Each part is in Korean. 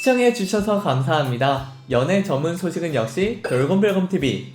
시청해주셔서 감사합니다. 연애 전문 소식은 역시 돌곰별곰TV.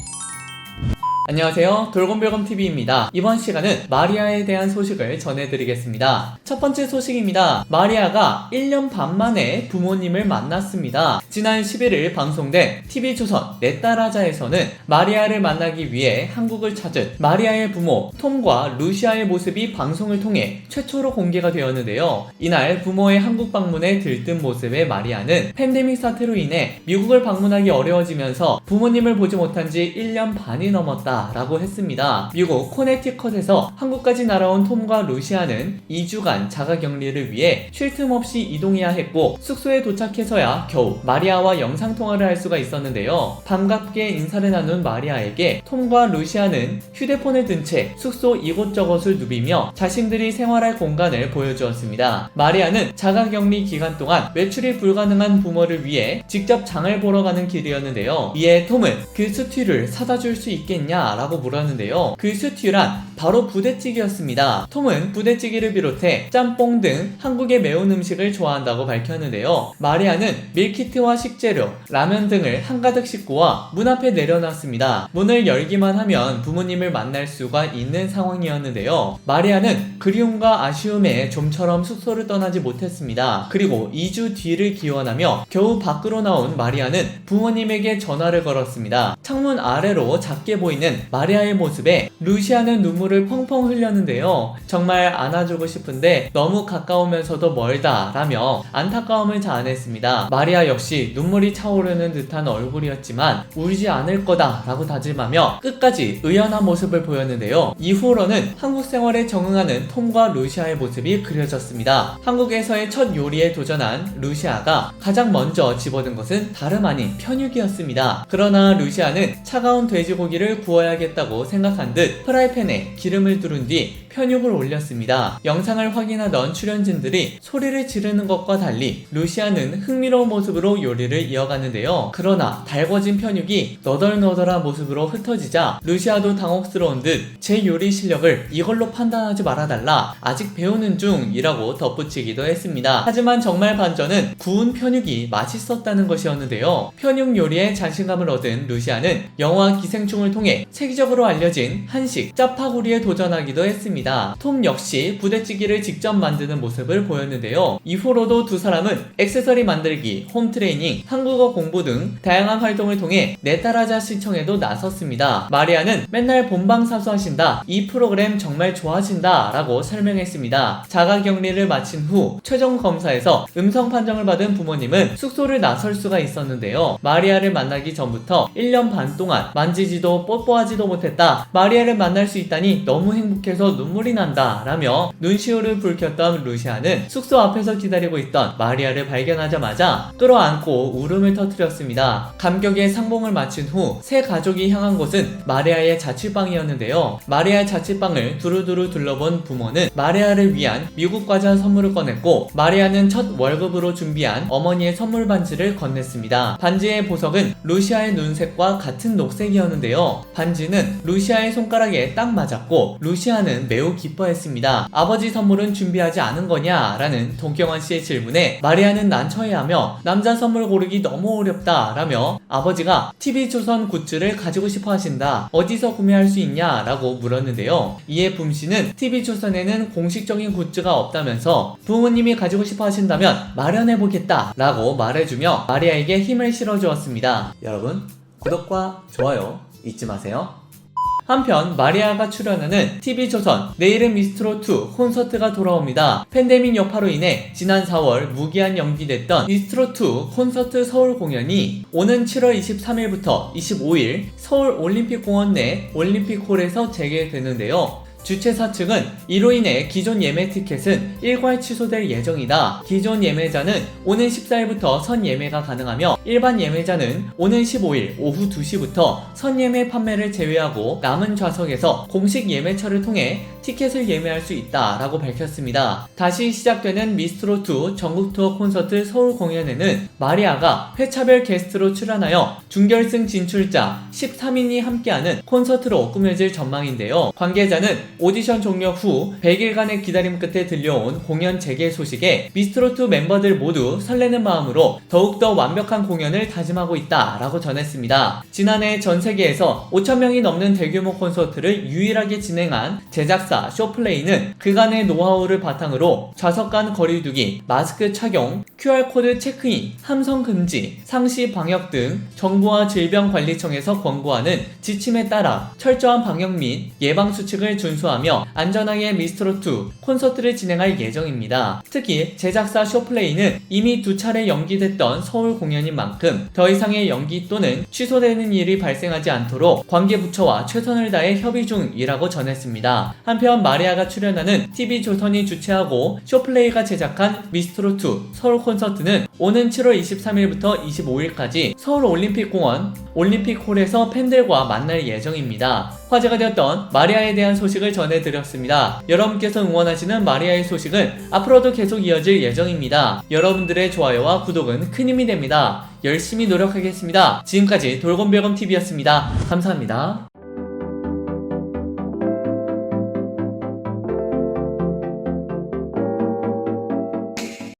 안녕하세요, 돌곰별곰TV입니다. 이번 시간은 마리아에 대한 소식을 전해드리겠습니다. 첫 번째 소식입니다. 마리아가 1년 반 만에 부모님을 만났습니다. 지난 11일 방송된 TV조선 내 딸 하자에서는 마리아를 만나기 위해 한국을 찾은 마리아의 부모 톰과 루시아의 모습이 방송을 통해 최초로 공개가 되었는데요. 이날 부모의 한국 방문에 들뜬 모습의 마리아는 팬데믹 사태로 인해 미국을 방문하기 어려워지면서 부모님을 보지 못한 지 1년 반이 넘었다 라고 했습니다. 미국 코네티컷에서 한국까지 날아온 톰과 루시아는 2주간 자가격리를 위해 쉴 틈 없이 이동해야 했고, 숙소에 도착해서야 겨우 마리아와 영상통화를 할 수가 있었는데요. 반갑게 인사를 나눈 마리아에게 톰과 루시아는 휴대폰을 든 채 숙소 이곳저곳을 누비며 자신들이 생활할 공간을 보여주었습니다. 마리아는 자가격리 기간 동안 외출이 불가능한 부모를 위해 직접 장을 보러 가는 길이었는데요. 이에 톰은 그 스튜를 사다 줄 수 있겠냐 라고 물었는데요. 그 스튜란 바로 부대찌개였습니다. 톰은 부대찌개를 비롯해 짬뽕 등 한국의 매운 음식을 좋아한다고 밝혔는데요. 마리아는 밀키트와 식재료, 라면 등을 한가득 싣고와 문 앞에 내려놨습니다. 문을 열기만 하면 부모님을 만날 수가 있는 상황이었는데요. 마리아는 그리움과 아쉬움에 좀처럼 숙소를 떠나지 못했습니다. 그리고 2주 뒤를 기원하며 겨우 밖으로 나온 마리아는 부모님에게 전화를 걸었습니다. 창문 아래로 작게 보이는 마리아의 모습에 루시아는 눈물을 펑펑 흘렸는데요. 정말 안아주고 싶은데 너무 가까우면서도 멀다 라며 안타까움을 자아냈습니다. 마리아 역시 눈물이 차오르는 듯한 얼굴이었지만 울지 않을 거다 라고 다짐하며 끝까지 의연한 모습을 보였는데요. 이후로는 한국 생활에 적응하는 톰과 루시아의 모습이 그려졌습니다. 한국에서의 첫 요리에 도전한 루시아가 가장 먼저 집어든 것은 다름 아닌 편육이었습니다. 그러나 루시아는 차가운 돼지고기를 구워야겠다고 생각한 듯 프라이팬에 기름을 두른 뒤 편육을 올렸습니다. 영상을 확인하던 출연진들이 소리를 지르는 것과 달리 루시아는 흥미로운 모습으로 요리를 이어가는데요. 그러나 달궈진 편육이 너덜너덜한 모습으로 흩어지자 루시아도 당혹스러운 듯 제 요리 실력을 이걸로 판단하지 말아달라, 아직 배우는 중이라고 덧붙이기도 했습니다. 하지만 정말 반전은 구운 편육이 맛있었다는 것이었는데요. 편육 요리에 자신감을 얻은 루시아는 영화 기생충을 통해 세계적으로 알려진 한식 짜파구리에 도전하기도 했습니다. 톰 역시 부대찌개를 직접 만드는 모습을 보였는데요. 이후로도 두 사람은 액세서리 만들기, 홈트레이닝, 한국어 공부 등 다양한 활동을 통해 내 딸 하자 시청에도 나섰습니다. 마리아는 맨날 본방사수하신다, 이 프로그램 정말 좋아하신다 라고 설명했습니다. 자가격리를 마친 후 최종 검사에서 음성 판정을 받은 부모님은 숙소를 나설 수가 있었는데요. 마리아를 만나기 전부터 1년 반 동안 만지지도 뽀뽀하지도 못했다, 마리아를 만날 수 있다니 너무 행복해서 눈물이 난다 라며 눈시울을 붉혔던 루시아는 숙소 앞에서 기다리고 있던 마리아를 발견하자마자 끌어안고 울음을 터뜨렸습니다. 감격의 상봉을 마친 후 새 가족이 향한 곳은 마리아의 자취방이었는데요. 마리아의 자취방을 두루두루 둘러본 부모는 마리아를 위한 미국 과자 선물을 꺼냈고, 마리아는 첫 월급으로 준비한 어머니의 선물 반지를 건넸습니다. 반지의 보석은 루시아의 눈색과 같은 녹색이었는데요. 반지는 루시아의 손가락에 딱 맞았고 루시아는 매우 기뻐했습니다. 아버지 선물은 준비하지 않은 거냐? 라는 동경환 씨의 질문에 마리아는 난처해하며 남자 선물 고르기 너무 어렵다 라며 아버지가 TV조선 굿즈를 가지고 싶어 하신다, 어디서 구매할 수 있냐? 라고 물었는데요. 이에 붐씨는 TV조선에는 공식적인 굿즈가 없다면서 부모님이 가지고 싶어 하신다면 마련해보겠다 라고 말해주며 마리아에게 힘을 실어주었습니다. 여러분, 구독과 좋아요 잊지 마세요. 한편 마리아가 출연하는 TV조선 내일은 미스트롯2 콘서트가 돌아옵니다. 팬데믹 여파로 인해 지난 4월 무기한 연기됐던 미스트롯2 콘서트 서울 공연이 오는 7월 23일부터 25일 서울 올림픽공원 내 올림픽홀에서 재개되는데요. 주최사 측은 이로 인해 기존 예매 티켓은 일괄 취소될 예정이다, 기존 예매자는 오는 14일부터 선 예매가 가능하며 일반 예매자는 오는 15일 오후 2시부터 선 예매 판매를 제외하고 남은 좌석에서 공식 예매처를 통해 티켓을 예매할 수 있다 라고 밝혔습니다. 다시 시작되는 미스트롯2 전국 투어 콘서트 서울 공연에는 마리아가 회차별 게스트로 출연하여 준결승 진출자 13인이 함께하는 콘서트로 꾸며질 전망인데요. 관계자는 오디션 종료 후 100일간의 기다림 끝에 들려온 공연 재개 소식에 미스트롯2 멤버들 모두 설레는 마음으로 더욱더 완벽한 공연을 다짐하고 있다라고 전했습니다. 지난해 전 세계에서 5,000명이 넘는 대규모 콘서트를 유일하게 진행한 제작사 쇼플레이는 그간의 노하우를 바탕으로 좌석 간 거리두기, 마스크 착용, QR코드 체크인, 함성 금지, 상시 방역 등 정부와 질병관리청에서 권고하는 지침에 따라 철저한 방역 및 예방 수칙을 준수하며 안전하게 미스트롯2 콘서트를 진행할 예정입니다. 특히 제작사 쇼플레이는 이미 2차례 연기됐던 서울 공연인 만큼 더 이상의 연기 또는 취소되는 일이 발생하지 않도록 관계부처와 최선을 다해 협의 중이라고 전했습니다. 한편 마리아가 출연하는 TV조선이 주최하고 쇼플레이가 제작한 미스트롯2 서울 콘서트는 오는 7월 23일부터 25일까지 서울 올림픽공원 올림픽홀에서 팬들과 만날 예정입니다. 화제가 되었던 마리아에 대한 소식을 전해드렸습니다. 여러분께서 응원하시는 마리아의 소식은 앞으로도 계속 이어질 예정입니다. 여러분들의 좋아요와 구독은 큰 힘이 됩니다. 열심히 노력하겠습니다. 지금까지 돌곰별검TV였습니다. 감사합니다.